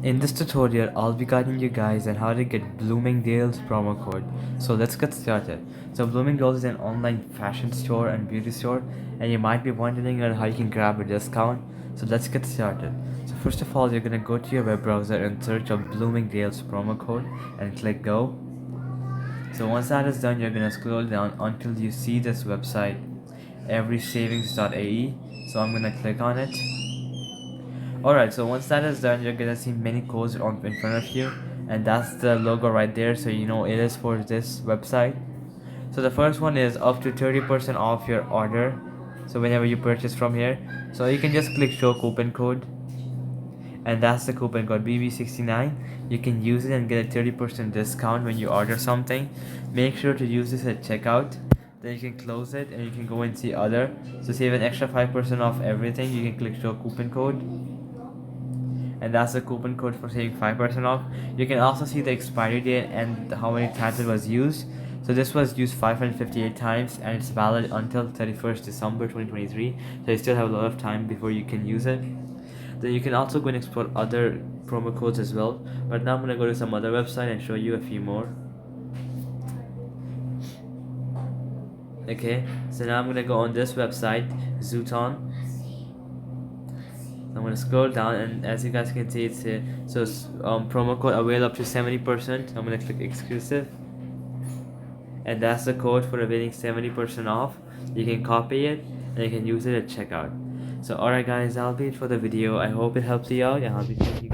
In this tutorial, I'll be guiding you guys on how to get Bloomingdales promo code. So let's get started. So Bloomingdales is an online fashion store and beauty store, and you might be wondering on how you can grab a discount. So let's get started. So first of all, you're gonna go to your web browser and search up Bloomingdales promo code and click go. So once that is done, you're gonna scroll down until you see this website, everysavings.ae. So I'm gonna click on it. Alright, so once that is done, you're gonna see many codes in front of you, and that's the logo right there, so you know it is for this website. So the first one is up to 30% off your order, so whenever you purchase from here, so you can just click show coupon code, and that's the coupon code BB69. You can use it and get a 30% discount when you order something. Make sure to use this at checkout. Then you can close it and you can go and see other. So save an extra 5% off everything. You can click show coupon code, and that's the coupon code for saving 5% off. You can also see the expiry date and how many times it was used. So this was used 558 times and it's valid until 31st December 2023. So you still have a lot of time before you can use it. Then you can also go and explore other promo codes as well. But now I'm gonna go to some other website and show you a few more. Okay, so now I'm gonna go on this website, Zooton. I'm gonna scroll down, and as you guys can see, it's here. So promo code avail up to 70%. I'm gonna click exclusive, and that's the code for availing 70% off. You can copy it and you can use it at checkout. So alright guys, that'll be it for the video. I hope it helps you out, and I'll be seeing you